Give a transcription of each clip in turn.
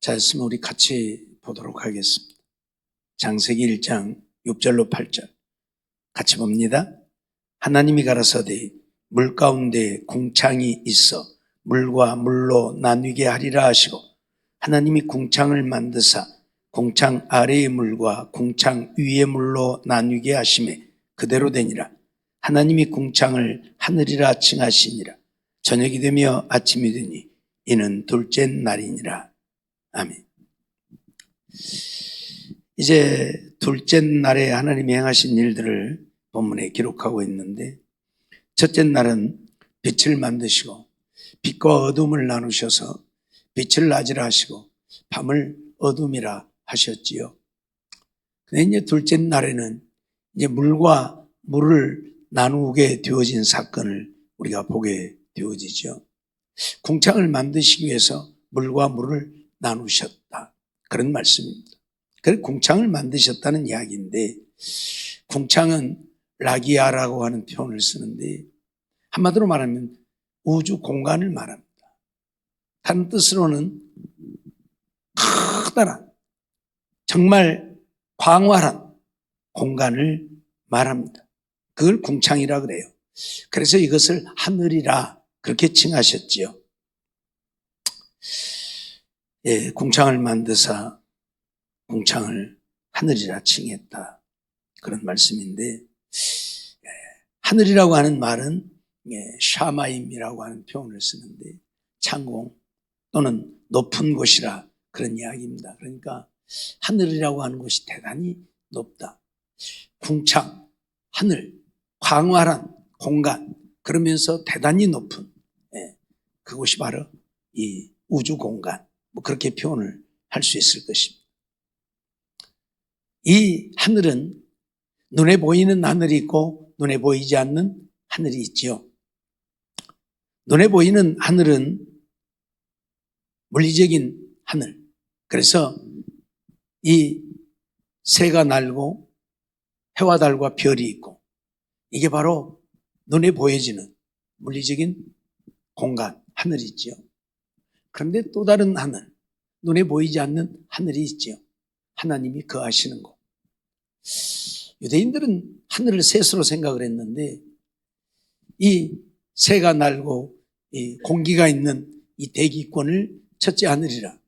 자였으면 우리 같이 보도록 하겠습니다. 창세기 1장 6절로 8절 같이 봅니다. 하나님이 가라사대 물 가운데 궁창이 있어 물과 물로 나뉘게 하리라 하시고 하나님이 궁창을 만드사 궁창 아래의 물과 궁창 위의 물로 나뉘게 하심에 그대로 되니라. 하나님이 궁창을 하늘이라 칭하시니라. 저녁이 되며 아침이 되니 이는 둘째 날이니라. 아멘. 이제 둘째 날에 하나님이 행하신 일들을 본문에 기록하고 있는데, 첫째 날은 빛을 만드시고 빛과 어둠을 나누셔서 빛을 낮이라 하시고 밤을 어둠이라 하셨지요. 근데 이제 둘째 날에는 이제 물과 물을 나누게 되어진 사건을 우리가 보게 되어지죠. 궁창을 만드시기 위해서 물과 물을 나누셨다, 그런 말씀입니다. 그래서 궁창을 만드셨다는 이야기인데, 궁창은 라기아라고 하는 표현을 쓰는데 한마디로 말하면 우주 공간을 말합니다. 다른 뜻으로는 커다란, 정말 광활한 공간을 말합니다. 그걸 궁창이라 그래요. 그래서 이것을 하늘이라 그렇게 칭하셨지요. 예, 궁창을 만드사 궁창을 하늘이라 칭했다, 그런 말씀인데, 하늘이라고 하는 말은 샤마임이라고 하는 표현을 쓰는데 창공 또는 높은 곳이라 그런 이야기입니다. 그러니까 하늘이라고 하는 곳이 대단히 높다. 궁창, 하늘, 광활한 공간, 그러면서 대단히 높은, 그곳이 바로 이 우주 공간, 그렇게 표현을 할 수 있을 것입니다. 이 하늘은 눈에 보이는 하늘이 있고 눈에 보이지 않는 하늘이 있지요. 눈에 보이는 하늘은 물리적인 하늘, 그래서 이 새가 날고 해와 달과 별이 있고, 이게 바로 눈에 보여지는 물리적인 공간, 하늘이 있지요. 그런데 또 다른 하늘, 눈에 보이지 않는 하늘이 있지요. 하나님이 거하시는 곳. 유대인들은 하늘을 셋으로 생각을 했는데, 이 새가 날고 이 공기가 있는 이 대기권을 첫째 하늘이라,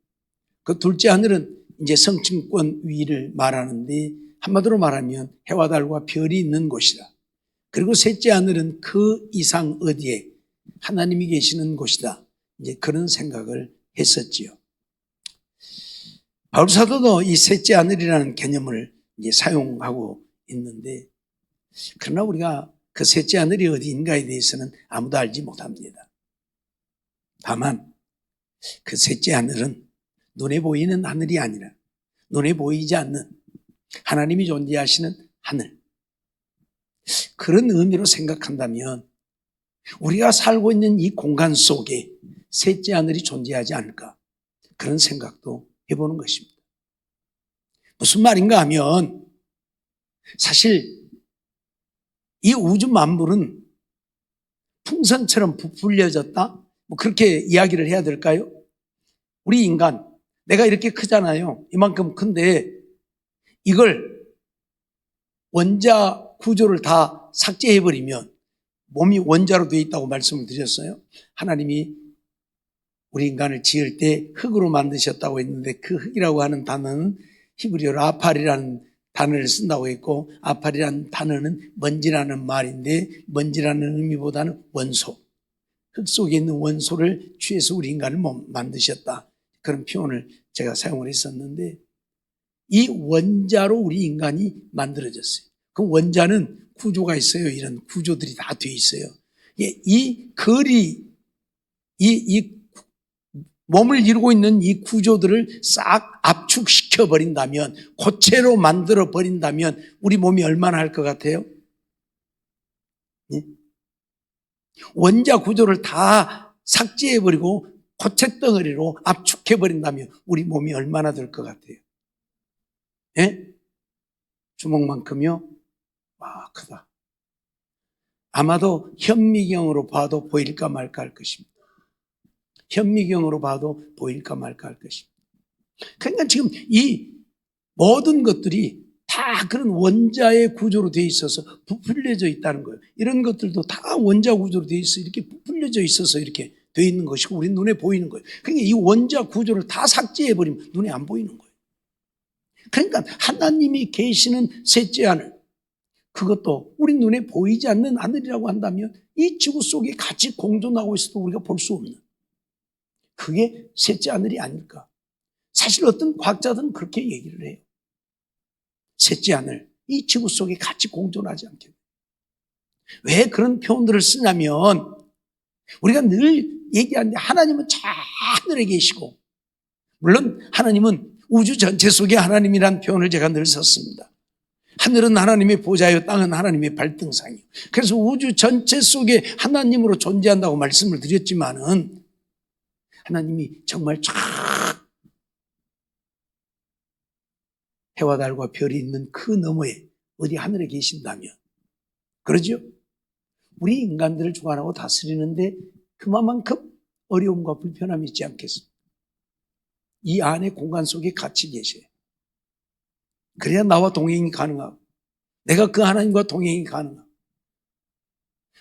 그 둘째 하늘은 이제 성층권 위를 말하는데 한마디로 말하면 해와 달과 별이 있는 곳이다. 그리고 셋째 하늘은 그 이상 어디에 하나님이 계시는 곳이다, 이제 그런 생각을 했었지요. 바울 사도도 이 셋째 하늘이라는 개념을 이제 사용하고 있는데, 그러나 우리가 그 셋째 하늘이 어디인가에 대해서는 아무도 알지 못합니다. 다만 그 셋째 하늘은 눈에 보이는 하늘이 아니라 눈에 보이지 않는 하나님이 존재하시는 하늘, 그런 의미로 생각한다면 우리가 살고 있는 이 공간 속에 셋째 하늘이 존재하지 않을까, 그런 생각도 해보는 것입니다. 무슨 말인가 하면, 사실 이 우주 만물은 풍선처럼 부풀려졌다, 그렇게 이야기를 해야 될까요? 우리 인간, 내가 이렇게 크잖아요. 이만큼 큰데 이걸 원자 구조를 다 삭제해버리면 몸이 원자로 되어 있다고 말씀을 드렸어요. 하나님이 우리 인간을 지을 때 흙으로 만드셨다고 했는데, 그 흙이라고 하는 단어는 히브리어로 아팔이라는 단어를 쓴다고 했고, 아팔이라는 단어는 먼지라는 말인데, 먼지라는 의미보다는 원소, 흙 속에 있는 원소를 취해서 우리 인간을 만드셨다, 그런 표현을 제가 사용을 했었는데, 이 원자로 우리 인간이 만들어졌어요. 그 원자는 구조가 있어요. 이런 구조들이 다 되어 있어요. 이 거리, 이 몸을 이루고 있는 이 구조들을 싹 압축시켜 버린다면, 고체로 만들어 버린다면 우리 몸이 얼마나 할 것 같아요? 원자 구조를 다 삭제해 버리고 고체 덩어리로 압축해 버린다면 우리 몸이 얼마나 될 것 같아요? 주먹만큼요? 와, 크다. 아마도 현미경으로 봐도 보일까 말까 할 것입니다. 현미경으로 봐도 보일까 말까 할 것입니다. 그러니까 지금 이 모든 것들이 다 그런 원자의 구조로 되어 있어서 부풀려져 있다는 거예요. 이런 것들도 다 원자 구조로 되어 있어 이렇게 부풀려져 있어서 이렇게 되어 있는 것이고 우리 눈에 보이는 거예요. 그러니까 이 원자 구조를 다 삭제해버리면 눈에 안 보이는 거예요. 그러니까 하나님이 계시는 셋째 하늘, 그것도 우리 눈에 보이지 않는 하늘이라고 한다면 이 지구 속에 같이 공존하고 있어도 우리가 볼 수 없는, 그게 셋째 하늘이 아닐까. 사실 어떤 과학자들은 그렇게 얘기를 해요. 셋째 하늘, 이 지구 속에 같이 공존하지 않게. 왜 그런 표현들을 쓰냐면 우리가 늘 얘기하는데 하나님은 저 하늘에 계시고, 물론 하나님은 우주 전체 속에 하나님이라는 표현을 제가 늘 썼습니다. 하늘은 하나님의 보좌요, 땅은 하나님의 발등상이요. 그래서 우주 전체 속에 하나님으로 존재한다고 말씀을 드렸지만은 하나님이 정말 쫙 해와 달과 별이 있는 그 너머에 어디 하늘에 계신다면, 그러죠? 우리 인간들을 주관하고 다스리는데 그만큼 어려움과 불편함이 있지 않겠습니까? 이 안에 공간 속에 같이 계셔요. 그래야 나와 동행이 가능하고 내가 그 하나님과 동행이 가능하고,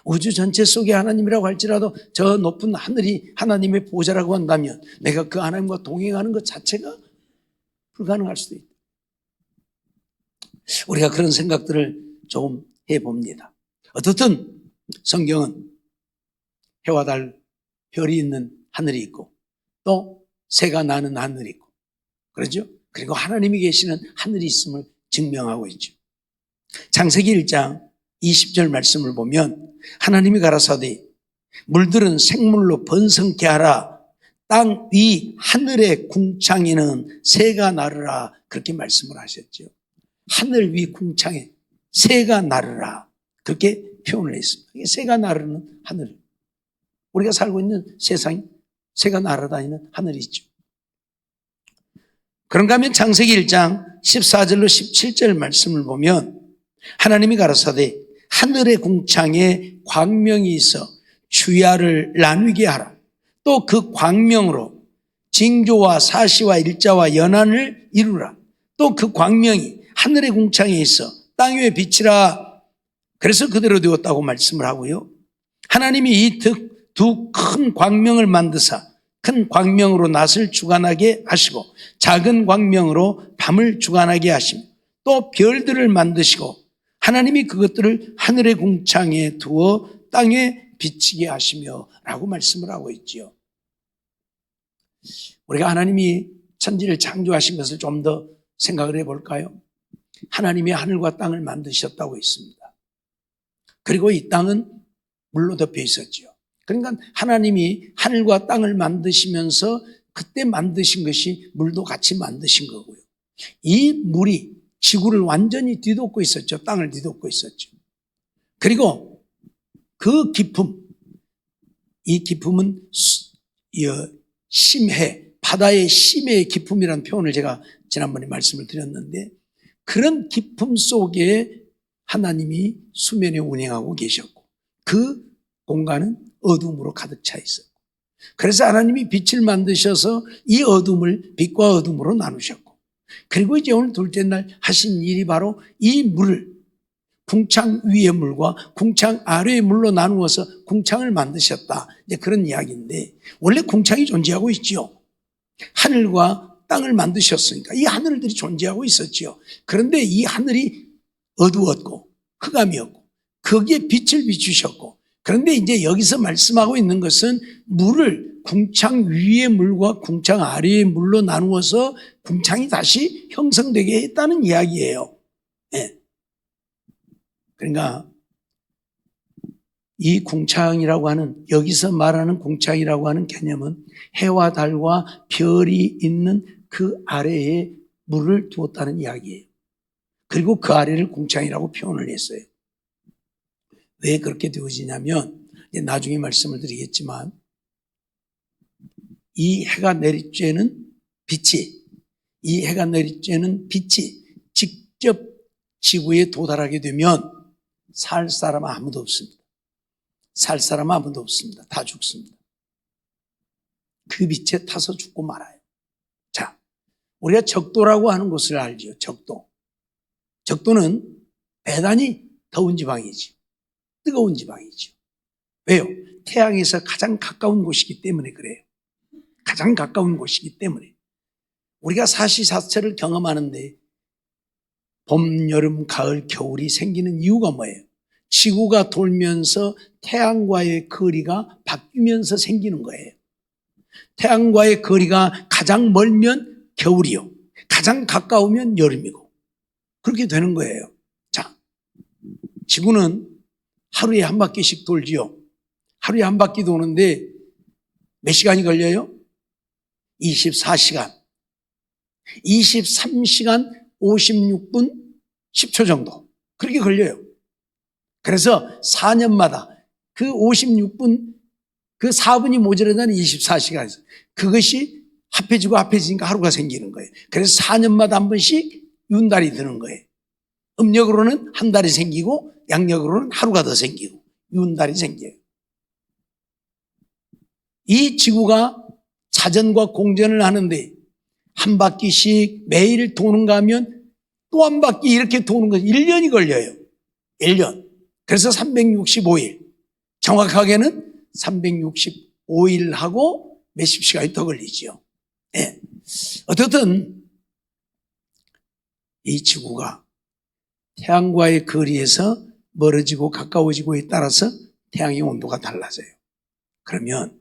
우주 전체 속에 하나님이라고 할지라도 저 높은 하늘이 하나님의 보좌라고 한다면 내가 그 하나님과 동행하는 것 자체가 불가능할 수도 있다. 우리가 그런 생각들을 좀 해봅니다. 어떻든 성경은 해와 달, 별이 있는 하늘이 있고 또 새가 나는 하늘이 있고, 그렇죠? 그리고 하나님이 계시는 하늘이 있음을 증명하고 있죠. 창세기 1장 20절 말씀을 보면 하나님이 가라사대 물들은 생물로 번성케 하라, 땅 위 하늘의 궁창에는 새가 나르라, 그렇게 말씀을 하셨죠. 하늘 위 궁창에 새가 나르라, 그렇게 표현을 했습니다. 새가 나르는 하늘, 우리가 살고 있는 세상에 새가 날아다니는 하늘이 있죠. 그런가 하면 창세기 1장 14절로 17절 말씀을 보면 하나님이 가라사대 하늘의 궁창에 광명이 있어 주야를 나누게 하라. 또 그 광명으로 징조와 사시와 일자와 연한을 이루라. 또 그 광명이 하늘의 궁창에 있어 땅 위에 빛이라. 그래서 그대로 되었다고 말씀을 하고요. 하나님이 이 두 큰 광명을 만드사 큰 광명으로 낮을 주관하게 하시고 작은 광명으로 밤을 주관하게 하시며 또 별들을 만드시고 하나님이 그것들을 하늘의 궁창에 두어 땅에 비치게 하시며 라고 말씀을 하고 있지요. 우리가 하나님이 천지를 창조하신 것을 좀 더 생각을 해볼까요? 하나님이 하늘과 땅을 만드셨다고 했습니다. 그리고 이 땅은 물로 덮여 있었죠. 그러니까 하나님이 하늘과 땅을 만드시면서 그때 만드신 것이 물도 같이 만드신 거고요. 이 물이 지구를 완전히 뒤덮고 있었죠. 땅을 뒤덮고 있었죠. 그리고 그 깊음, 이 깊음은 심해, 바다의 심해의 깊음이라는 표현을 제가 지난번에 말씀을 드렸는데, 그런 깊음 속에 하나님이 수면에 운행하고 계셨고 그 공간은 어둠으로 가득 차 있었고, 그래서 하나님이 빛을 만드셔서 이 어둠을 빛과 어둠으로 나누셨고, 그리고 이제 오늘 둘째 날 하신 일이 바로 이 물을 궁창 위의 물과 궁창 아래의 물로 나누어서 궁창을 만드셨다, 이제 그런 이야기인데, 원래 궁창이 존재하고 있지요. 하늘과 땅을 만드셨으니까 이 하늘들이 존재하고 있었지요. 그런데 이 하늘이 어두웠고 흑암이 없고 거기에 빛을 비추셨고, 그런데 이제 여기서 말씀하고 있는 것은 물을 궁창 위의 물과 궁창 아래의 물로 나누어서 궁창이 다시 형성되게 했다는 이야기예요. 네. 그러니까 이 궁창이라고 하는, 여기서 말하는 궁창이라고 하는 개념은 해와 달과 별이 있는 그 아래에 물을 두었다는 이야기예요. 그리고 그 아래를 궁창이라고 표현을 했어요. 왜 그렇게 되어지냐면 나중에 말씀을 드리겠지만, 이 해가 내리쬐는 빛이 직접 지구에 도달하게 되면 살 사람 아무도 없습니다. 살 사람 아무도 없습니다. 다 죽습니다. 그 빛에 타서 죽고 말아요. 자, 우리가 적도라고 하는 곳을 알죠. 적도. 적도는 대단히 더운 지방이지. 뜨거운 지방이죠. 왜요? 태양에서 가장 가까운 곳이기 때문에 그래요. 가장 가까운 곳이기 때문에. 우리가 사시사철을 경험하는데 봄, 여름, 가을, 겨울이 생기는 이유가 뭐예요? 지구가 돌면서 태양과의 거리가 바뀌면서 생기는 거예요. 태양과의 거리가 가장 멀면 겨울이요. 가장 가까우면 여름이고. 그렇게 되는 거예요. 자, 지구는 하루에 한 바퀴씩 돌지요. 하루에 한 바퀴 도는데 몇 시간이 걸려요? 24시간. 23시간 56분 10초 정도. 그렇게 걸려요. 그래서 4년마다 그 56분, 그 4분이 모자라다는 24시간에서 그것이 합해지니까 하루가 생기는 거예요. 그래서 4년마다 한 번씩 윤달이 드는 거예요. 음력으로는 한 달이 생기고 양력으로는 하루가 더 생기고 윤달이 생겨요. 이 지구가 자전과 공전을 하는데 한 바퀴씩 매일 도는가 하면 또 한 바퀴 이렇게 도는 거 1년이 걸려요. 1년. 그래서 365일. 정확하게는 365일하고 몇십 시간이 더 걸리죠. 네. 어떻든 이 지구가 태양과의 거리에서 멀어지고 가까워지고에 따라서 태양의 온도가 달라져요. 그러면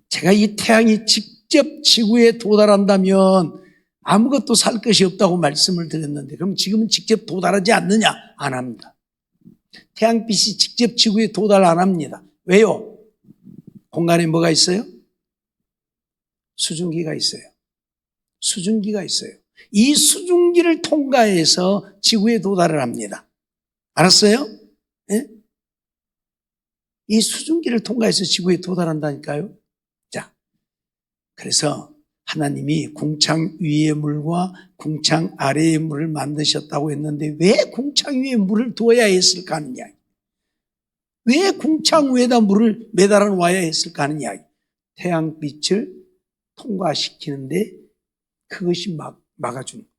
제가 이 태양이 직접 지구에 도달한다면 아무것도 살 것이 없다고 말씀을 드렸는데 그럼 지금은 직접 도달하지 않느냐? 안 합니다. 태양빛이 직접 지구에 도달 안 합니다. 왜요? 공간에 뭐가 있어요? 수증기가 있어요. 수증기가 있어요. 이 수증기를 통과해서 지구에 도달을 합니다. 알았어요? 네? 이 수증기를 통과해서 지구에 도달한다니까요. 자, 그래서 하나님이 궁창 위의 물과 궁창 아래의 물을 만드셨다고 했는데 왜 궁창 위에 물을 두어야 했을까 하는 이야기. 왜 궁창 위에다 물을 매달아 놔야 했을까 하는 이야기. 태양빛을 통과시키는데 그것이 막아주는 거예요.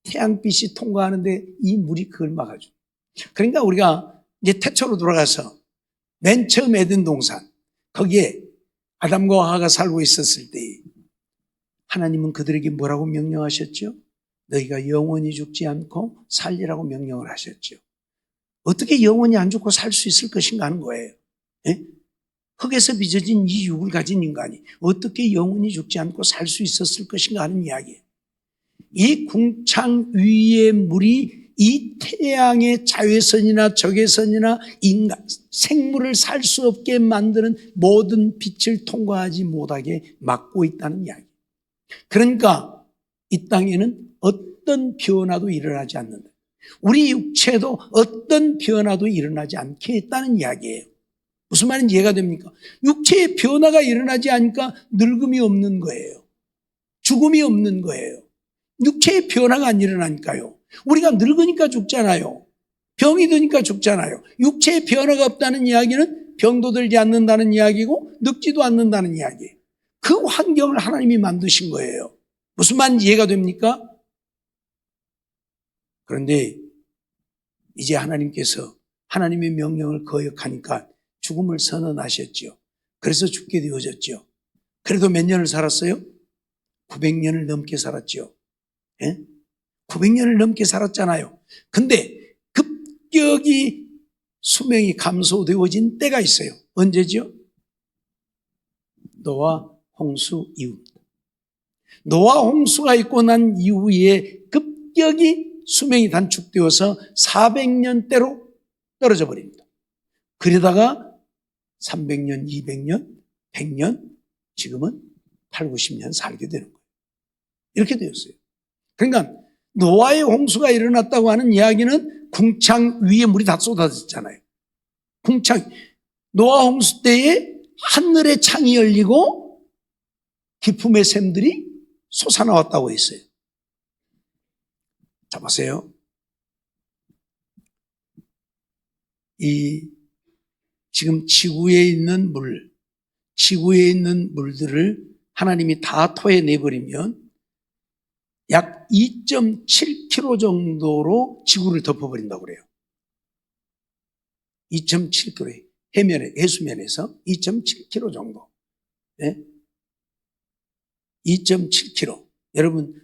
태양빛이 통과하는데 이 물이 그걸 막아주는 거예요. 그러니까 우리가 이제 태초로 돌아가서 맨 처음 에덴 동산 거기에 아담과 하와가 살고 있었을 때 하나님은 그들에게 뭐라고 명령하셨죠? 너희가 영원히 죽지 않고 살리라고 명령을 하셨죠. 어떻게 영원히 안 죽고 살 수 있을 것인가 하는 거예요. 예? 흙에서 빚어진 이 육을 가진 인간이 어떻게 영원히 죽지 않고 살 수 있었을 것인가 하는 이야기예요. 이 궁창 위의 물이 이 태양의 자외선이나 적외선이나 인간, 생물을 살 수 없게 만드는 모든 빛을 통과하지 못하게 막고 있다는 이야기. 그러니까 이 땅에는 어떤 변화도 일어나지 않는다. 우리 육체도 어떤 변화도 일어나지 않게 했다는 이야기예요. 무슨 말인지 이해가 됩니까? 육체의 변화가 일어나지 않으니까 늙음이 없는 거예요. 죽음이 없는 거예요. 육체의 변화가 안 일어나니까요. 우리가 늙으니까 죽잖아요. 병이 드니까 죽잖아요. 육체의 변화가 없다는 이야기는 병도 들지 않는다는 이야기고 늙지도 않는다는 이야기예요. 그 환경을 하나님이 만드신 거예요. 무슨 말인지 이해가 됩니까? 그런데 이제 하나님께서 하나님의 명령을 거역하니까 죽음을 선언하셨죠. 그래서 죽게 되어졌죠. 그래도 몇 년을 살았어요? 900년을 넘게 살았죠. 예? 900년을 넘게 살았잖아요. 근데 급격히 수명이 감소되어진 때가 있어요. 언제죠? 노아 홍수 이후입니다. 노아 홍수가 있고 난 이후에 급격히 수명이 단축되어서 400년대로 떨어져 버립니다. 그러다가 300년, 200년, 100년, 지금은 8, 90년 살게 되는 거예요. 이렇게 되었어요. 그러니까 노아의 홍수가 일어났다고 하는 이야기는 궁창 위에 물이 다 쏟아졌잖아요. 노아 홍수 때에 하늘의 창이 열리고 기품의 샘들이 솟아나왔다고 했어요. 자, 보세요. 지금 지구에 있는 물들을 하나님이 다 토해내버리면 약 2.7km 정도로 지구를 덮어버린다고 그래요. 2.7km, 해수면에서 2.7km 정도. 네? 2.7km. 여러분,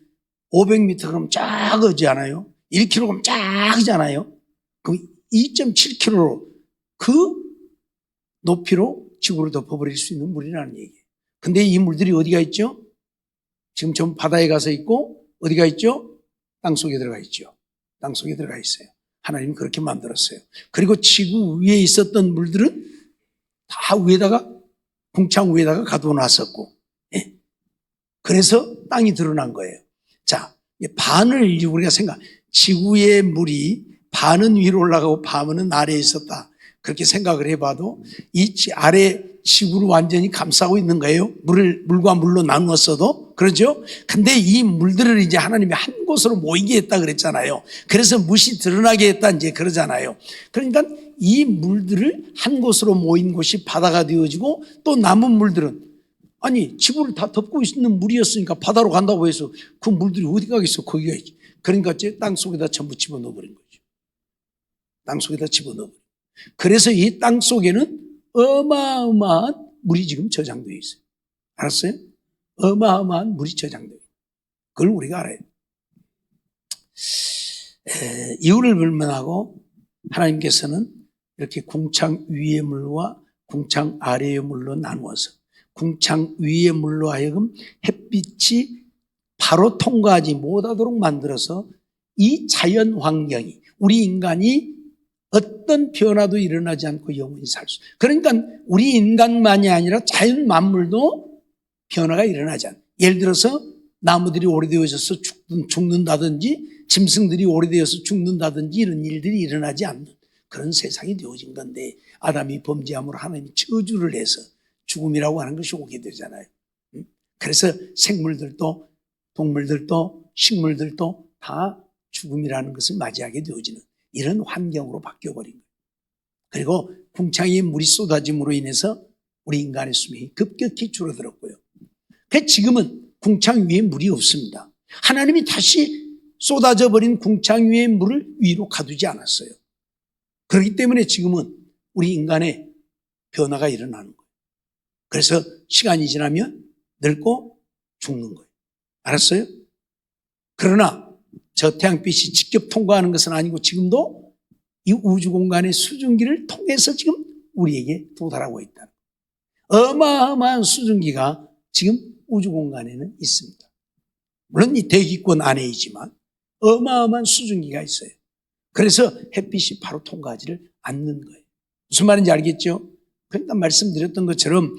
500m 그러면 작지 않아요? 1km 그러면 작지 않아요? 그럼 2.7km로 그 높이로 지구를 덮어버릴 수 있는 물이라는 얘기예요. 근데 이 물들이 어디가 있죠? 지금 전 바다에 가서 있고, 어디가 있죠? 땅속에 들어가 있죠. 땅속에 들어가 있어요. 하나님이 그렇게 만들었어요. 그리고 지구 위에 있었던 물들은 다 위에다가, 궁창 위에다가 가둬놨었고, 예. 그래서 땅이 드러난 거예요. 자, 반을 우리가 지구의 물이 반은 위로 올라가고 반은 아래에 있었다. 그렇게 생각을 해봐도 이 아래 지구를 완전히 감싸고 있는 거예요. 물과 물로 나누었어도. 그러죠? 근데 이 물들을 이제 하나님이 한 곳으로 모이게 했다 그랬잖아요. 그래서 물이 드러나게 했다 이제 그러잖아요. 그러니까 이 물들을 한 곳으로 모인 곳이 바다가 되어지고 또 남은 물들은 아니 지구를 다 덮고 있는 물이었으니까 바다로 간다고 해서 그 물들이 어디 가겠어? 거기가 있지. 그러니까 이제 땅 속에다 전부 집어넣어버린 거죠. 땅 속에다 집어넣어버린. 그래서 이 땅 속에는 어마어마한 물이 지금 저장되어 있어요. 알았어요? 어마어마한 물이 저장되어 있어요. 그걸 우리가 알아요. 이유를 불문하고 하나님께서는 이렇게 궁창 위의 물과 궁창 아래의 물로 나누어서 궁창 위의 물로 하여금 햇빛이 바로 통과하지 못하도록 만들어서 이 자연 환경이 우리 인간이 어떤 변화도 일어나지 않고 영원히 살 수. 그러니까 우리 인간만이 아니라 자연 만물도 변화가 일어나지 않아요. 예를 들어서 나무들이 오래되어져서 죽는다든지 짐승들이 오래되어서 죽는다든지 이런 일들이 일어나지 않는 그런 세상이 되어진 건데 아담이 범죄함으로 하나님이 저주를 해서 죽음이라고 하는 것이 오게 되잖아요. 그래서 생물들도 동물들도 식물들도 다 죽음이라는 것을 맞이하게 되어지는 이런 환경으로 바뀌어버린 거예요. 그리고 궁창에 물이 쏟아짐으로 인해서 우리 인간의 수명이 급격히 줄어들었고요. 그래서 지금은 궁창 위에 물이 없습니다. 하나님이 다시 쏟아져 버린 궁창 위의 물을 위로 가두지 않았어요. 그렇기 때문에 지금은 우리 인간의 변화가 일어나는 거예요. 그래서 시간이 지나면 늙고 죽는 거예요. 알았어요? 그러나 저 태양빛이 직접 통과하는 것은 아니고 지금도 이 우주 공간의 수증기를 통해서 지금 우리에게 도달하고 있다. 어마어마한 수증기가 지금 우주 공간에는 있습니다. 물론 이 대기권 안에이지만 어마어마한 수증기가 있어요. 그래서 햇빛이 바로 통과하지를 않는 거예요. 무슨 말인지 알겠죠? 그러니까 말씀드렸던 것처럼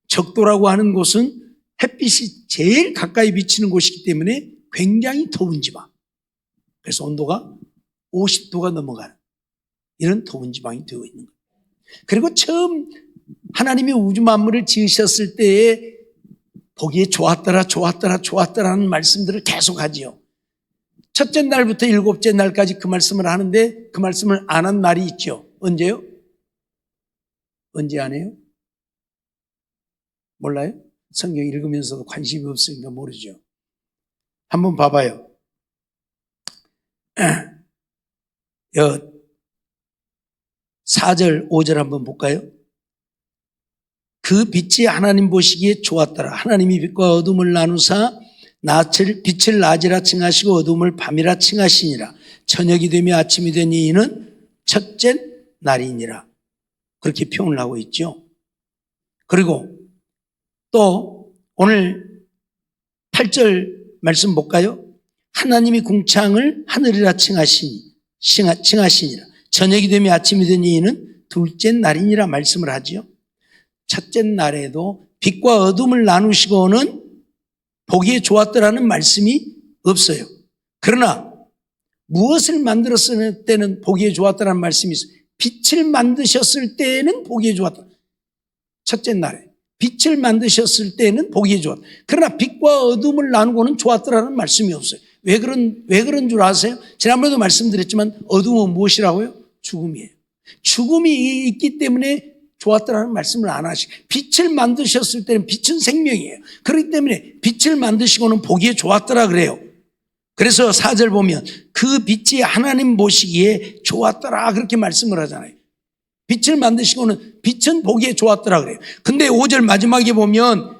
적도라고 하는 곳은 햇빛이 제일 가까이 비치는 곳이기 때문에 굉장히 더운 지방. 그래서 온도가 50도가 넘어가는 이런 더운 지방이 되어 있는 거예요. 그리고 처음 하나님이 우주 만물을 지으셨을 때에 보기에 좋았더라는 말씀들을 계속 하지요. 첫째 날부터 일곱째 날까지 그 말씀을 하는데 그 말씀을 안 한 날이 있죠. 언제요? 언제 안 해요? 몰라요? 성경 읽으면서도 관심이 없으니까 모르죠. 한번 봐봐요. 4절, 5절 한번 볼까요? 그 빛이 하나님 보시기에 좋았더라. 하나님이 빛과 어둠을 나누사 빛을 낮이라 칭하시고 어둠을 밤이라 칭하시니라. 저녁이 되며 아침이 되니 이는 첫째 날이니라. 그렇게 표현을 하고 있죠. 그리고 또 오늘 8절 말씀 볼까요? 하나님이 궁창을 하늘이라 칭하시니라. 저녁이 되며 아침이 되니 이는 둘째 날이니라 말씀을 하지요. 첫째 날에도 빛과 어둠을 나누시고는 보기에 좋았더라는 말씀이 없어요. 그러나 무엇을 만들었을 때는 보기에 좋았더라는 말씀이 있어요. 빛을 만드셨을 때는 보기에 좋았다. 첫째 날에 빛을 만드셨을 때는 보기에 좋았다. 그러나 빛과 어둠을 나누고는 좋았더라는 말씀이 없어요. 왜 그런 줄 아세요? 지난번에도 말씀드렸지만 어둠은 무엇이라고요? 죽음이에요. 죽음이 있기 때문에 좋았더라는 말씀을 안 하시고 빛을 만드셨을 때는 빛은 생명이에요. 그렇기 때문에 빛을 만드시고는 보기에 좋았더라 그래요. 그래서 4절 보면 그 빛이 하나님 보시기에 좋았더라 그렇게 말씀을 하잖아요. 빛을 만드시고는 빛은 보기에 좋았더라 그래요. 근데 5절 마지막에 보면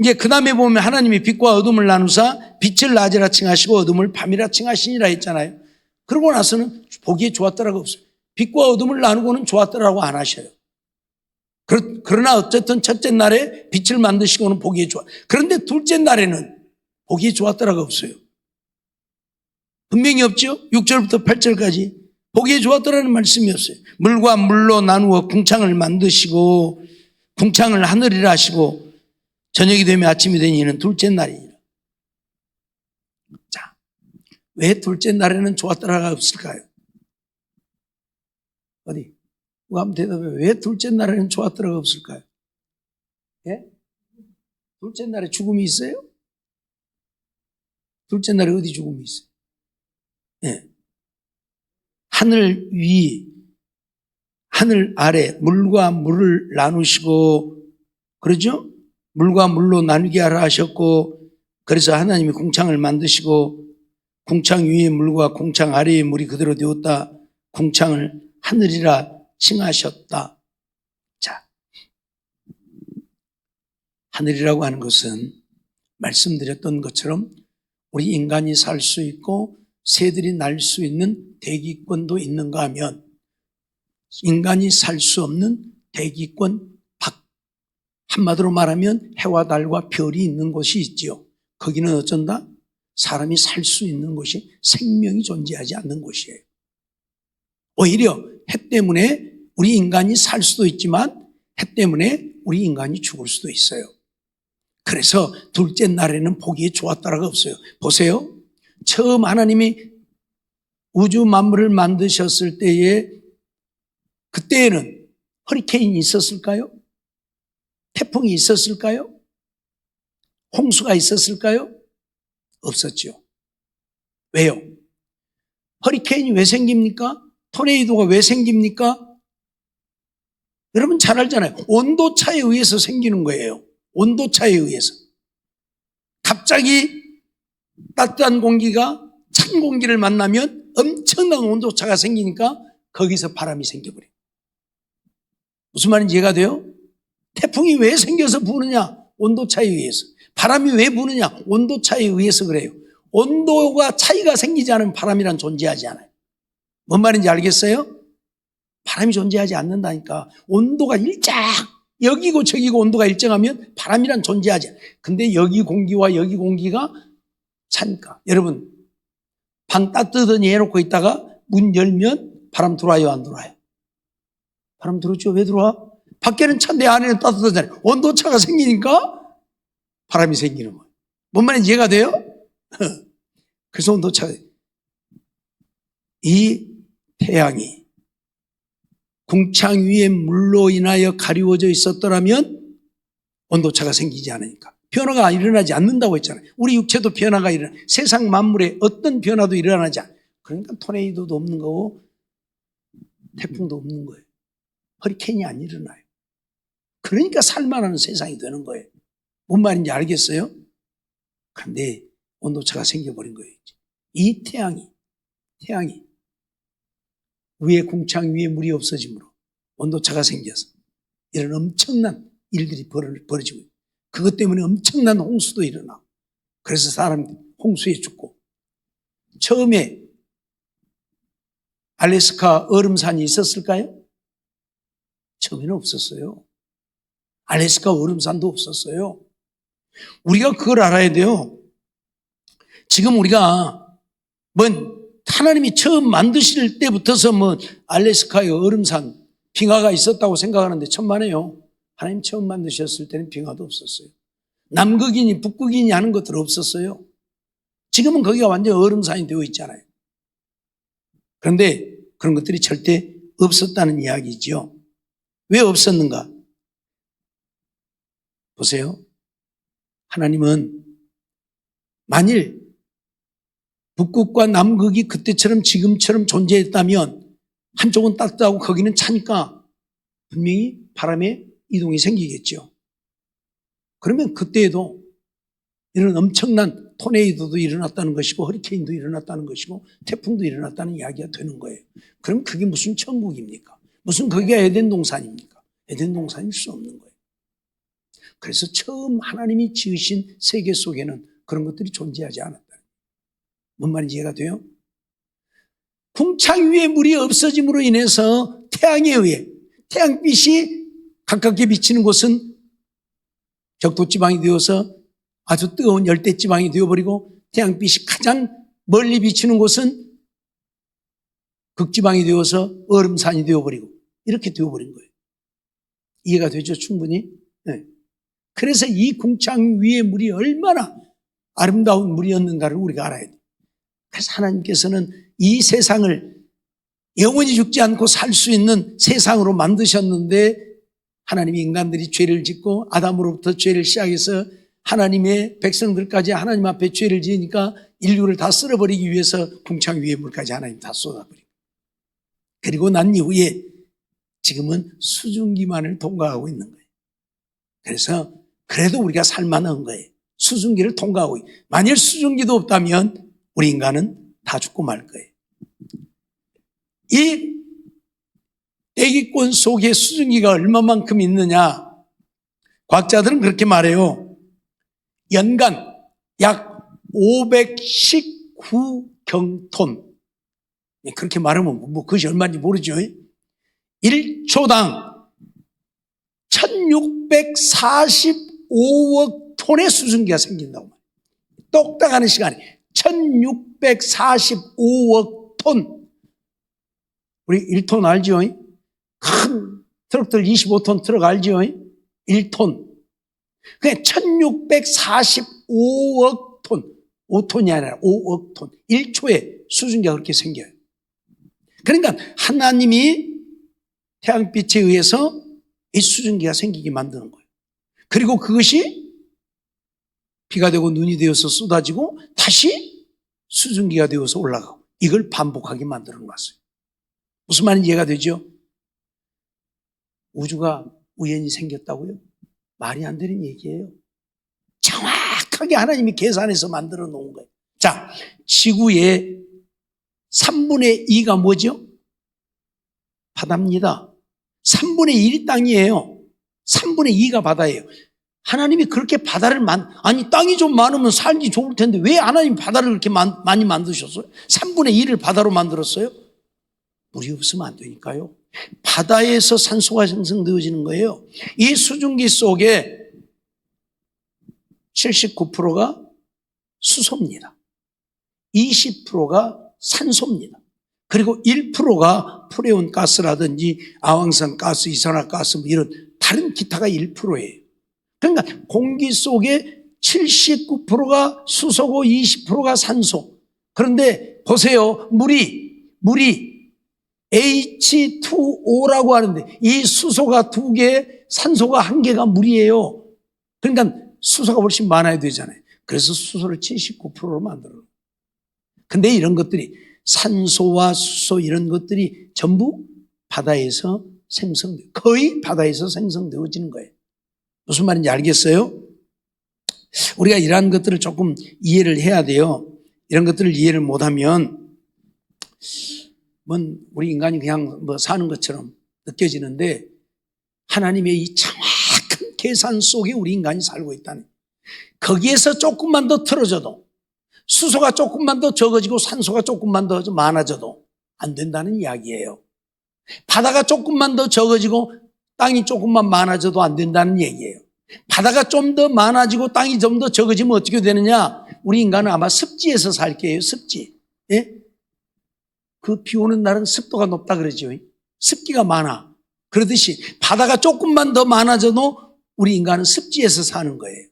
이제 그 다음에 보면 하나님이 빛과 어둠을 나누사 빛을 낮이라 칭하시고 어둠을 밤이라 칭하시니라 했잖아요. 그러고 나서는 보기에 좋았더라가 없어요. 빛과 어둠을 나누고는 좋았더라고 안 하셔요. 그러나 어쨌든 첫째 날에 빛을 만드시고는 보기에 좋아. 그런데 둘째 날에는 보기에 좋았더라가 없어요. 분명히 없죠? 6절부터 8절까지 보기에 좋았더라는 말씀이 없어요. 물과 물로 나누어 궁창을 만드시고 궁창을 하늘이라 하시고 저녁이 되면 아침이 되니 이는 둘째 날이니라. 자, 왜 둘째 날에는 좋았더라가 없을까요? 어디? 누가 한번 대답해요. 왜 둘째 날에는 좋았더라가 없을까요? 예? 둘째 날에 죽음이 있어요? 둘째 날에 어디 죽음이 있어요? 예. 하늘 위, 하늘 아래 물과 물을 나누시고 그러죠? 물과 물로 나누게 하라 하셨고 그래서 하나님이 궁창을 만드시고 궁창 위에 물과 궁창 아래에 물이 그대로 되었다. 궁창을 하늘이라 칭하셨다. 자, 하늘이라고 하는 것은 말씀드렸던 것처럼 우리 인간이 살 수 있고 새들이 날 수 있는 대기권도 있는가 하면 인간이 살 수 없는 대기권 밖, 한마디로 말하면 해와 달과 별이 있는 곳이 있지요. 거기는 어쩐다? 사람이 살 수 있는 곳이 생명이 존재하지 않는 곳이에요. 오히려 해 때문에 우리 인간이 살 수도 있지만 해 때문에 우리 인간이 죽을 수도 있어요. 그래서 둘째 날에는 보기에 좋았다라가 없어요. 보세요. 처음 하나님이 우주 만물을 만드셨을 때에 그때에는 허리케인이 있었을까요? 태풍이 있었을까요? 홍수가 있었을까요? 없었죠. 왜요? 허리케인이 왜 생깁니까? 토네이도가 왜 생깁니까? 여러분 잘 알잖아요. 온도차에 의해서 생기는 거예요. 온도차에 의해서. 갑자기 따뜻한 공기가 찬 공기를 만나면 엄청난 온도차가 생기니까 거기서 바람이 생겨버려요. 무슨 말인지 이해가 돼요? 태풍이 왜 생겨서 부느냐? 온도차에 의해서. 바람이 왜 부느냐? 온도차에 의해서 그래요. 온도가 차이가 생기지 않으면 바람이란 존재하지 않아요. 뭔 말인지 알겠어요? 바람이 존재하지 않는다니까. 온도가 여기고 저기고 온도가 일정하면 바람이란 존재하지 않아요. 근데 여기 공기와 여기 공기가 차니까. 여러분, 방 따뜻하니 해놓고 있다가 문 열면 바람 들어와요, 안 들어와요? 바람 들어오죠. 왜 들어와? 밖에는 찬데 안에는 따뜻하잖아요. 온도차가 생기니까 바람이 생기는 거예요. 뭔 말인지 이해가 돼요? 그래서 온도차가. 이 태양이 궁창 위에 물로 인하여 가리워져 있었더라면 온도차가 생기지 않으니까. 변화가 일어나지 않는다고 했잖아요. 우리 육체도 변화가 일어나. 세상 만물에 어떤 변화도 일어나지 않아요. 그러니까 토네이도도 없는 거고 태풍도 없는 거예요. 허리케인이 안 일어나요. 그러니까 살만한 세상이 되는 거예요. 뭔 말인지 알겠어요? 그런데 온도차가 생겨버린 거예요. 이 태양이 위에 궁창 위에 물이 없어지므로 온도차가 생겨서 이런 엄청난 일들이 벌어지고 있어요. 그것 때문에 엄청난 홍수도 일어나고 그래서 사람들이 홍수에 죽고 처음에 알래스카 얼음산이 있었을까요? 처음에는 없었어요. 알래스카 얼음산도 없었어요. 우리가 그걸 알아야 돼요. 지금 우리가 하나님이 처음 만드실 때부터서 알래스카의 얼음산, 빙하가 있었다고 생각하는데 천만에요. 하나님 처음 만드셨을 때는 빙하도 없었어요. 남극이니 북극이니 하는 것들 없었어요. 지금은 거기가 완전 얼음산이 되어 있잖아요. 그런데 그런 것들이 절대 없었다는 이야기죠. 왜 없었는가? 보세요. 하나님은 만일 북극과 남극이 그때처럼 지금처럼 존재했다면 한쪽은 따뜻하고 거기는 차니까 분명히 바람의 이동이 생기겠죠. 그러면 그때에도 이런 엄청난 토네이도도 일어났다는 것이고 허리케인도 일어났다는 것이고 태풍도 일어났다는 이야기가 되는 거예요. 그럼 그게 무슨 천국입니까? 무슨 거기가 에덴 동산입니까? 에덴 동산일 수 없는 거예요. 그래서 처음 하나님이 지으신 세계 속에는 그런 것들이 존재하지 않았다. 뭔 말인지 이해가 돼요? 궁창 위에 물이 없어짐으로 인해서 태양에 의해 태양빛이 가깝게 비치는 곳은 적도지방이 되어서 아주 뜨거운 열대지방이 되어버리고 태양빛이 가장 멀리 비치는 곳은 극지방이 되어서 얼음산이 되어버리고 이렇게 되어버린 거예요. 이해가 되죠? 충분히? 네. 그래서 이 궁창 위에 물이 얼마나 아름다운 물이었는가를 우리가 알아야 돼요. 그래서 하나님께서는 이 세상을 영원히 죽지 않고 살 수 있는 세상으로 만드셨는데 하나님이 인간들이 죄를 짓고 아담으로부터 죄를 시작해서 하나님의 백성들까지 하나님 앞에 죄를 지으니까 인류를 다 쓸어버리기 위해서 궁창 위에 물까지 하나님 다 쏟아버리고 그리고 난 이후에 지금은 수증기만을 통과하고 있는 거예요. 그래서 그래도 우리가 살만한 거예요. 수증기를 통과하고 만일 수증기도 없다면 우리 인간은 다 죽고 말 거예요. 이 대기권 속에 수증기가 얼마만큼 있느냐? 과학자들은 그렇게 말해요. 연간 약 519경톤. 그렇게 말하면 뭐 그것이 얼마인지 모르죠. 1초당 1645억 톤의 수증기가 생긴다고 말해요. 똑딱하는 시간에 1645억 톤. 우리 1톤 알죠? 큰 트럭들 25톤 트럭 알죠? 1톤. 그게 1645억 톤. 5톤이 아니라 5억 톤. 1초에 수증기가 그렇게 생겨요. 그러니까 하나님이 태양빛에 의해서 이 수증기가 생기게 만드는 거예요. 그리고 그것이 비가 되고 눈이 되어서 쏟아지고 다시 수증기가 되어서 올라가고 이걸 반복하게 만드는 것이에요. 무슨 말인지 이해가 되죠? 우주가 우연히 생겼다고요? 말이 안 되는 얘기예요. 정확하게 하나님이 계산해서 만들어 놓은 거예요. 자, 지구의 3분의 2가 뭐죠? 바다입니다. 3분의 1이 땅이에요. 3분의 2가 바다예요. 하나님이 그렇게 바다를 아니 땅이 좀 많으면 살기 좋을 텐데 왜 하나님 바다를 그렇게 많이 만드셨어요? 3분의 1을 바다로 만들었어요? 물이 없으면 안 되니까요. 바다에서 산소가 생성되어지는 거예요. 이 수증기 속에 79%가 수소입니다. 20%가 산소입니다. 그리고 1%가 프레온 가스라든지 아황산 가스, 이산화가스 뭐 이런 다른 기타가 1%예요. 그러니까 공기 속에 79%가 수소고 20%가 산소. 그런데 보세요. 물이 H2O라고 하는데 이 수소가 2개, 산소가 1개가 물이에요. 그러니까 수소가 훨씬 많아야 되잖아요. 그래서 수소를 79%로 만들어요. 근데 이런 것들이 산소와 수소 이런 것들이 전부 바다에서 거의 바다에서 생성되어지는 거예요. 무슨 말인지 알겠어요? 우리가 이러한 것들을 조금 이해를 해야 돼요. 이런 것들을 이해를 못하면 우리 인간이 그냥 사는 것처럼 느껴지는데 하나님의 이 정확한 계산 속에 우리 인간이 살고 있다는 거기에서 조금만 더 틀어져도 수소가 조금만 더 적어지고 산소가 조금만 더 많아져도 안 된다는 이야기예요. 바다가 조금만 더 적어지고 땅이 조금만 많아져도 안 된다는 얘기예요. 바다가 좀 더 많아지고 땅이 좀 더 적어지면 어떻게 되느냐? 우리 인간은 아마 습지에서 살 거예요. 습지. 예? 그 비 오는 날은 습도가 높다 그러죠. 습기가 많아. 그러듯이 바다가 조금만 더 많아져도 우리 인간은 습지에서 사는 거예요.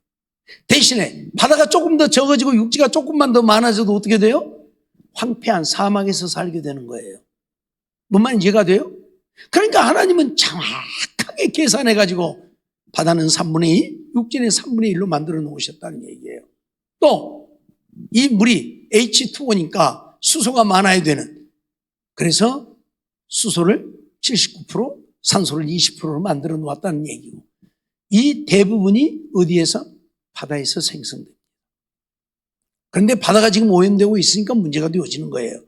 대신에 바다가 조금 더 적어지고 육지가 조금만 더 많아져도 어떻게 돼요? 황폐한 사막에서 살게 되는 거예요. 뭔 말인지 이해가 돼요? 그러니까 하나님은 정확하게 계산해가지고 바다는 3분의 2, 육지는 3분의 1로 만들어 놓으셨다는 얘기예요. 또 이 물이 H2O니까 수소가 많아야 되는, 그래서 수소를 79%, 산소를 20%로 만들어 놓았다는 얘기고, 이 대부분이 어디에서? 바다에서 생성됩니다. 그런데 바다가 지금 오염되고 있으니까 문제가 되어지는 거예요.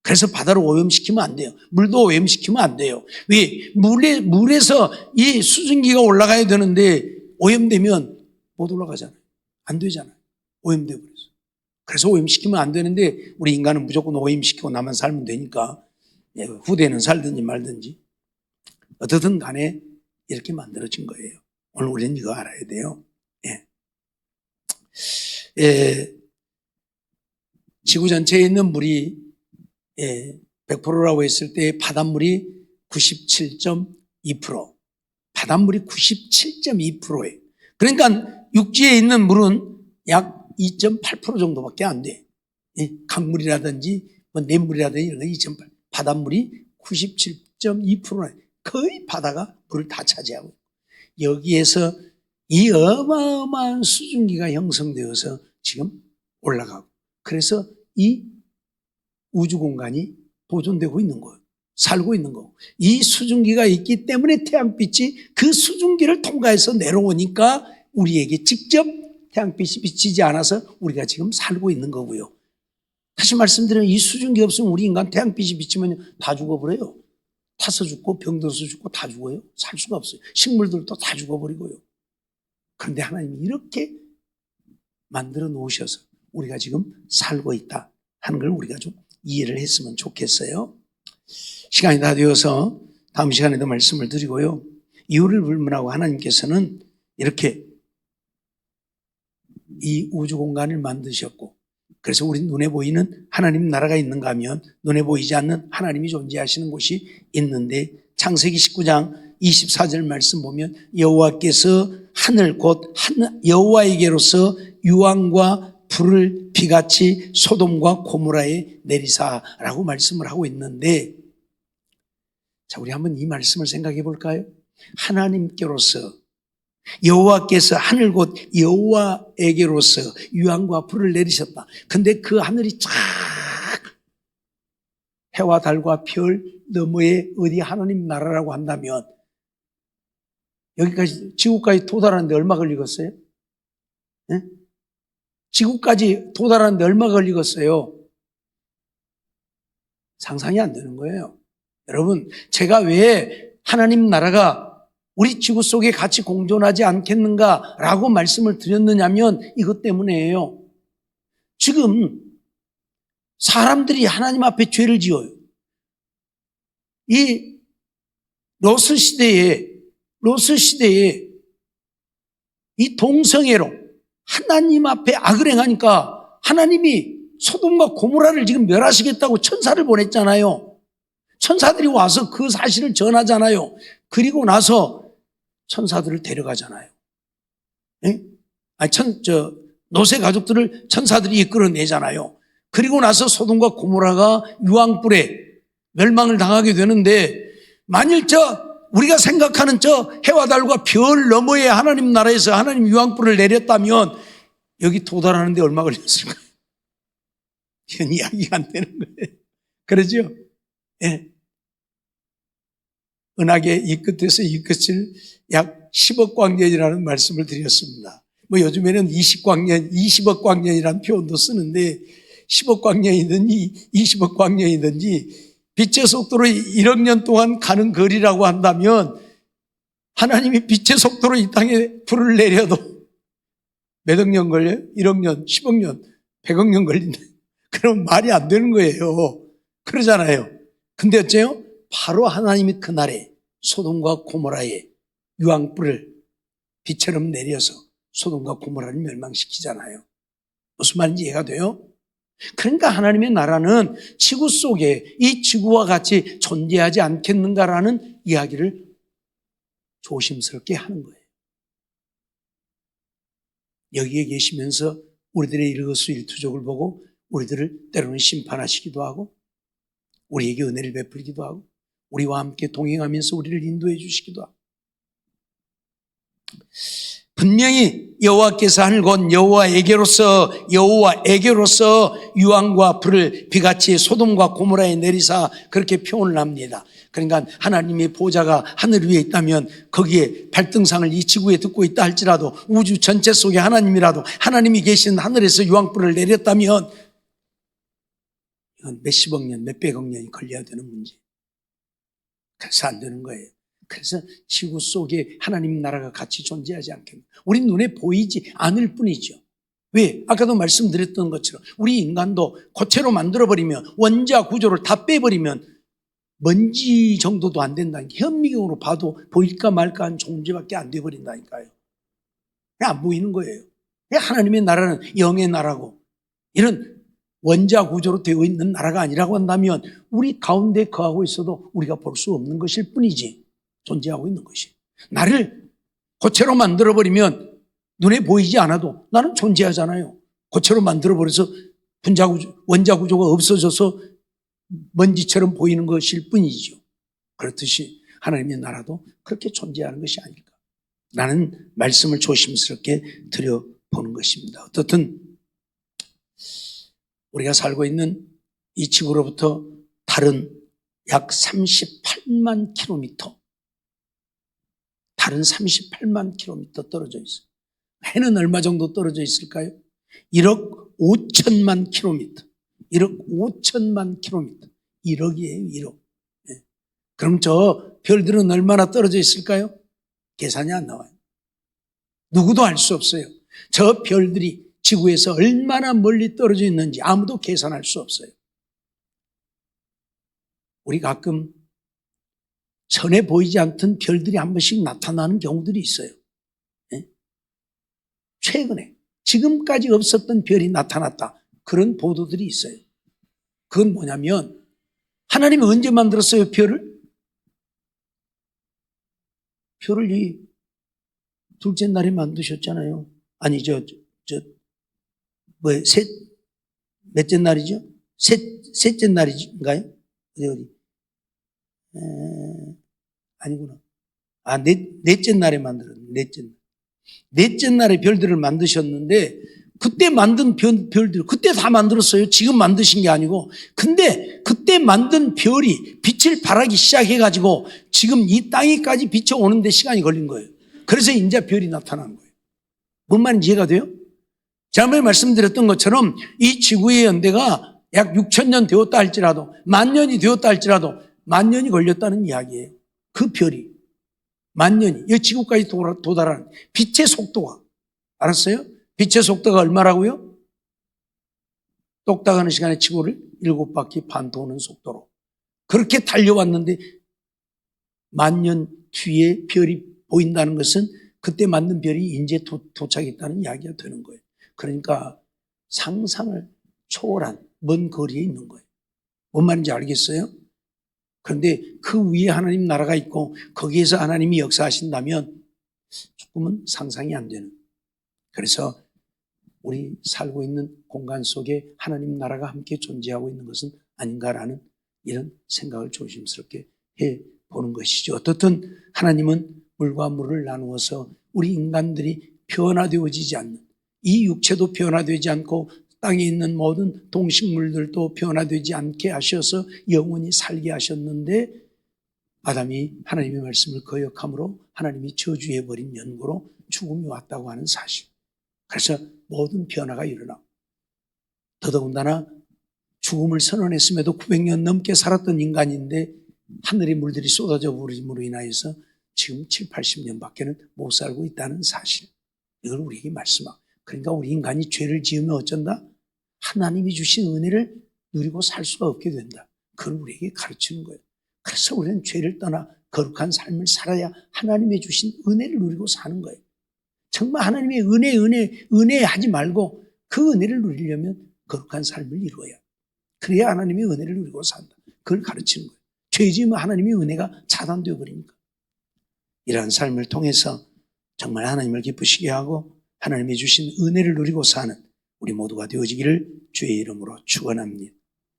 그래서 바다를 오염시키면 안 돼요. 물도 오염시키면 안 돼요. 왜? 물에서 이 수증기가 올라가야 되는데 오염되면 못 올라가잖아요. 안 되잖아요. 오염돼 버려서. 그래서 오염시키면 안 되는데 우리 인간은 무조건 오염시키고 나만 살면 되니까 후대는 살든지 말든지 어떻든 간에 이렇게 만들어진 거예요. 오늘 우리는 이거 알아야 돼요. 지구 전체에 있는 물이 100%라고 했을 때 바닷물이 97.2%, 바닷물이 97.2%예요. 그러니까 육지에 있는 물은 약 2.8% 정도밖에 안 돼. 강물이라든지 냇물이라든지 이런 거 2.8%, 바닷물이 97.2%나 거의 바다가 물을 다 차지하고 여기에서 이 어마어마한 수증기가 형성되어서 지금 올라가고 그래서 이 우주 공간이 보존되고 있는 거예요. 살고 있는 거고 이 수증기가 있기 때문에 태양빛이 그 수증기를 통과해서 내려오니까 우리에게 직접 태양빛이 비치지 않아서 우리가 지금 살고 있는 거고요. 다시 말씀드리면 이 수증기 없으면 우리 인간 태양빛이 비치면 다 죽어버려요. 타서 죽고 병들어서 죽고 다 죽어요. 살 수가 없어요. 식물들도 다 죽어버리고요. 그런데 하나님이 이렇게 만들어 놓으셔서 우리가 지금 살고 있다 하는 걸 우리가 좀 이해를 했으면 좋겠어요. 시간이 다 되어서 다음 시간에도 말씀을 드리고요. 이유를 불문하고 하나님께서는 이렇게 이 우주 공간을 만드셨고 그래서 우리 눈에 보이는 하나님 나라가 있는가 하면 눈에 보이지 않는 하나님이 존재하시는 곳이 있는데 창세기 19장 24절 말씀 보면 여호와께서 하늘 곧 여호와에게로서 유황과 불을 비같이 소돔과 고모라에 내리사라고 말씀을 하고 있는데 자 우리 한번 이 말씀을 생각해 볼까요? 하나님께로서 여호와께서 하늘 곧 여호와에게로서 유황과 불을 내리셨다. 근데 그 하늘이 쫙 해와 달과 별 너머에 어디 하나님 나라라고 한다면 여기까지 지구까지 도달하는데 얼마 걸리겠어요? 네? 지구까지 도달하는데 얼마 걸리겠어요? 상상이 안 되는 거예요. 여러분 제가 왜 하나님 나라가 우리 지구 속에 같이 공존하지 않겠는가라고 말씀을 드렸느냐면 이것 때문에예요. 지금 사람들이 하나님 앞에 죄를 지어요. 이 로스 시대에 이 동성애로 하나님 앞에 악을 행하니까 하나님이 소돔과 고모라를 지금 멸하시겠다고 천사를 보냈잖아요. 천사들이 와서 그 사실을 전하잖아요. 그리고 나서 천사들을 데려가잖아요. 노세 가족들을 천사들이 이끌어내잖아요. 그리고 나서 소돔과 고모라가 유황불에 멸망을 당하게 되는데 만일 우리가 생각하는 해와 달과 별 너머에 하나님 나라에서 하나님 유황불을 내렸다면 여기 도달하는데 얼마 걸렸을까요? 이건 이야기가 안 되는 거예요. 그러죠? 예. 은하계 이 끝에서 이 끝을 약 10억 광년이라는 말씀을 드렸습니다. 요즘에는 20억 광년이라는 표현도 쓰는데 10억 광년이든지 20억 광년이든지 빛의 속도로 1억 년 동안 가는 거리라고 한다면 하나님이 빛의 속도로 이 땅에 불을 내려도 몇억 년 걸려요? 1억 년, 10억 년, 100억 년 걸린다. 그럼 말이 안 되는 거예요. 그러잖아요. 근데 어째요? 바로 하나님이 그날에 소돔과 고모라에 유황불을 빛처럼 내려서 소돔과 고모라를 멸망시키잖아요. 무슨 말인지 이해가 돼요? 그러니까 하나님의 나라는 지구 속에 이 지구와 같이 존재하지 않겠는가라는 이야기를 조심스럽게 하는 거예요. 여기에 계시면서 우리들의 일거수일투족을 보고 우리들을 때로는 심판하시기도 하고 우리에게 은혜를 베풀기도 하고 우리와 함께 동행하면서 우리를 인도해 주시기도 하고 분명히 여호와께서 하늘 곧 여호와에게로서 유황과 불을 비같이 소돔과 고모라에 내리사 그렇게 표현을 합니다. 그러니까 하나님의 보좌가 하늘 위에 있다면 거기에 발등상을 이 지구에 듣고 있다 할지라도 우주 전체 속에 하나님이라도 하나님이 계신 하늘에서 유황불을 내렸다면 이건 몇십억 년, 몇백억 년이 걸려야 되는 문제. 그래서 안 되는 거예요. 그래서 지구 속에 하나님 나라가 같이 존재하지 않겠나. 우리 눈에 보이지 않을 뿐이죠. 왜? 아까도 말씀드렸던 것처럼 우리 인간도 고체로 만들어버리면 원자 구조를 다 빼버리면 먼지 정도도 안 된다니까. 현미경으로 봐도 보일까 말까 한 존재밖에 안 돼버린다니까요. 그냥 안 보이는 거예요. 하나님의 나라는 영의 나라고 이런 원자 구조로 되어 있는 나라가 아니라고 한다면 우리 가운데 거하고 있어도 우리가 볼 수 없는 것일 뿐이지 존재하고 있는 것이. 나를 고체로 만들어버리면 눈에 보이지 않아도 나는 존재하잖아요. 고체로 만들어버려서 원자 구조가 없어져서 먼지처럼 보이는 것일 뿐이죠. 그렇듯이 하나님의 나라도 그렇게 존재하는 것이 아닐까. 라는 말씀을 조심스럽게 드려보는 것입니다. 어떻든 우리가 살고 있는 이 지구로부터 달은 약 38만 킬로미터, 달은 38만 킬로미터 떨어져 있어요. 해는 얼마 정도 떨어져 있을까요? 1억 5천만 킬로미터. 1억 5천만 킬로미터. 1억이에요, 1억. 네. 그럼 저 별들은 얼마나 떨어져 있을까요? 계산이 안 나와요. 누구도 알 수 없어요. 저 별들이 지구에서 얼마나 멀리 떨어져 있는지 아무도 계산할 수 없어요. 우리 가끔 전에 보이지 않던 별들이 한 번씩 나타나는 경우들이 있어요. 네? 최근에 지금까지 없었던 별이 나타났다. 그런 보도들이 있어요. 그건 뭐냐면 하나님이 언제 만들었어요, 별을? 별을 이 둘째 날에 만드셨잖아요. 아니, 몇째 날이죠? 셋째 날인가요? 어디? 아니구나. 넷째 날에 만들었네. 넷째 날에 별들을 만드셨는데, 그때 만든 별들, 그때 다 만들었어요. 지금 만드신 게 아니고. 근데 그때 만든 별이 빛을 발하기 시작해가지고 지금 이 땅에까지 비춰오는데 시간이 걸린 거예요. 그래서 이제 별이 나타난 거예요. 뭔 말인지 이해가 돼요? 지난번에 말씀드렸던 것처럼 이 지구의 연대가 약 6,000년 되었다 할지라도, 10,000년이 되었다 할지라도 10,000년이 걸렸다는 이야기예요. 그 별이 10,000년이 이 지구까지 도달하는 빛의 속도가, 알았어요? 빛의 속도가 얼마라고요? 똑딱하는 시간에 지구를 7바퀴 반 도는 속도로 그렇게 달려왔는데 10,000년 뒤에 별이 보인다는 것은 그때 만든 별이 이제 도착했다는 이야기가 되는 거예요. 그러니까 상상을 초월한 먼 거리에 있는 거예요. 뭔 말인지 알겠어요? 그런데 그 위에 하나님 나라가 있고 거기에서 하나님이 역사하신다면 조금은 상상이 안 되는. 그래서 우리 살고 있는 공간 속에 하나님 나라가 함께 존재하고 있는 것은 아닌가라는 이런 생각을 조심스럽게 해보는 것이죠. 어떻든 하나님은 물과 물을 나누어서 우리 인간들이 변화되어지지 않는, 이 육체도 변화되지 않고 땅에 있는 모든 동식물들도 변화되지 않게 하셔서 영원히 살게 하셨는데 아담이 하나님의 말씀을 거역함으로 하나님이 저주해버린 연고로 죽음이 왔다고 하는 사실. 그래서 모든 변화가 일어나고 더더군다나 죽음을 선언했음에도 900년 넘게 살았던 인간인데 하늘의 물들이 쏟아져 버림으로 인하여서 지금 7, 80년밖에는 못 살고 있다는 사실. 이걸 우리에게 말씀하고. 그러니까 우리 인간이 죄를 지으면 어쩐다? 하나님이 주신 은혜를 누리고 살 수가 없게 된다. 그걸 우리에게 가르치는 거예요. 그래서 우리는 죄를 떠나 거룩한 삶을 살아야 하나님이 주신 은혜를 누리고 사는 거예요. 정말 하나님의 은혜 하지 말고 그 은혜를 누리려면 거룩한 삶을 이루어야. 그래야 하나님의 은혜를 누리고 산다. 그걸 가르치는 거예요. 죄 지으면 하나님의 은혜가 차단되어 버립니까? 이러한 삶을 통해서 정말 하나님을 기쁘시게 하고 하나님이 주신 은혜를 누리고 사는 우리 모두가 되어지기를 주의 이름으로 축원합니다.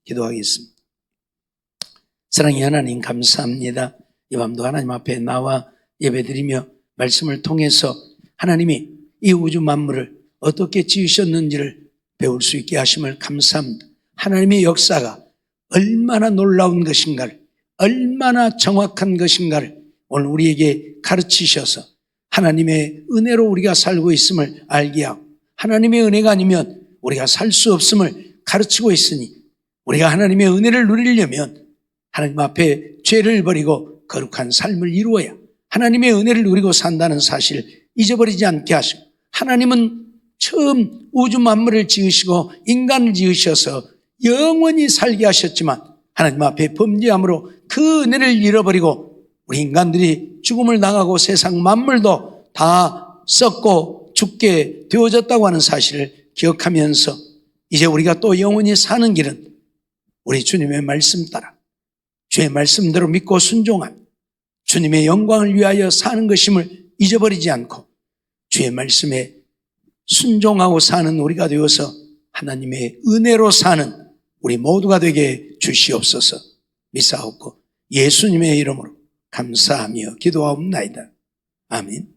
기도하겠습니다. 사랑의 하나님 감사합니다. 이 밤도 하나님 앞에 나와 예배드리며 말씀을 통해서 하나님이 이 우주 만물을 어떻게 지으셨는지를 배울 수 있게 하심을 감사합니다. 하나님의 역사가 얼마나 놀라운 것인가를, 얼마나 정확한 것인가를 오늘 우리에게 가르치셔서 하나님의 은혜로 우리가 살고 있음을 알게 하고, 하나님의 은혜가 아니면 우리가 살 수 없음을 가르치고 있으니, 우리가 하나님의 은혜를 누리려면 하나님 앞에 죄를 버리고 거룩한 삶을 이루어야 하나님의 은혜를 누리고 산다는 사실을 잊어버리지 않게 하시고, 하나님은 처음 우주 만물을 지으시고 인간을 지으셔서 영원히 살게 하셨지만 하나님 앞에 범죄함으로 그 은혜를 잃어버리고 우리 인간들이 죽음을 당하고 세상 만물도 다 썩고 죽게 되어졌다고 하는 사실을 기억하면서 이제 우리가 또 영원히 사는 길은 우리 주님의 말씀 따라 주의 말씀대로 믿고 순종한 주님의 영광을 위하여 사는 것임을 잊어버리지 않고 주의 말씀에 순종하고 사는 우리가 되어서 하나님의 은혜로 사는 우리 모두가 되게 주시옵소서. 믿사옵고 예수님의 이름으로 감사하며 기도하옵나이다. 아멘.